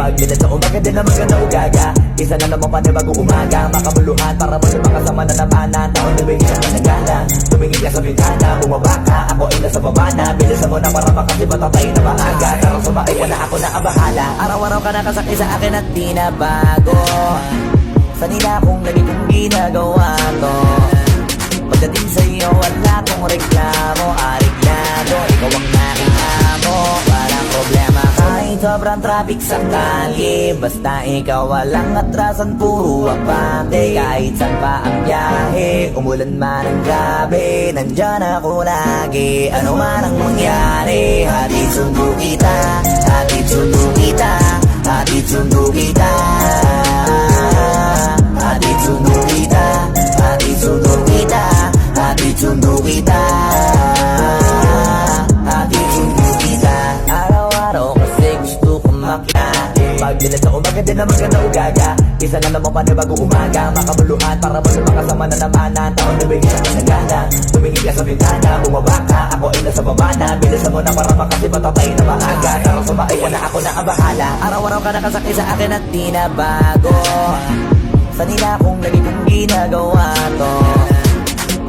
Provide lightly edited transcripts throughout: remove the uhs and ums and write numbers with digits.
Pagdilat sa umaga din naman ka na ugaga. Isa na naman panibagong umaga. Makabuluhan para mo sa makasama na namanan. Taon na bigyan ka ng gana. Tumingin ka sa bintana, bumaba ka. Ako ay nasa baba na. Bilisan mo na para makasi matatay na maaga. Tara sumakay ka na, ako na ang bahala. Araw-araw ka nakasakay sa akin at di na bago. Sanila kong lagi kong ginagawa to. Pagdating sa'yo wala kong reklamo. Ariglado, ikaw ang nakita mo. Walang problema kahit sobrang traffic sa kalye. Basta ikaw walang atrasan, puro apante. Kahit saan pa ang biyahe, umulan man ang gabi, nandyan ako lagi. Ano man ang mangyari, hatid sundo kita. Hatid sundo kita. Hatid sundo kita. Hatid sundo kita. Hatid sundo kita. Hatid sundo kita. Hatid sundo kita. Araw-araw kasi gusto kong makinig. Pagdilat sa umaga din naman ka na ugaga. Isa na naman panibagong umaga. Makabuluhan para mo sa makasama na namanan. Taon na bigyan ka ng gana. Tumingin ka sa bintana, bumaba ka. Ako ay nasa baba na. Bilisan mo na para makasi matatay na maaga. Tara sumakay ka na, ako na ang bahala. Araw-araw ka nakasakay sa akin at di na bago. Sanila kong lagi kong ginagawa to.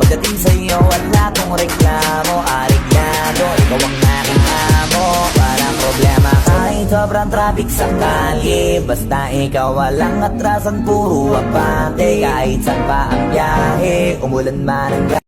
Pagdating sa'yo wala kong reklamo. Ariglado, ikaw ang nakita mo. Walang problema kahit sobrang traffic sa kalye. Basta ikaw walang atrasan, puro apante. Kahit saan pa ang biyahe, umulan man ang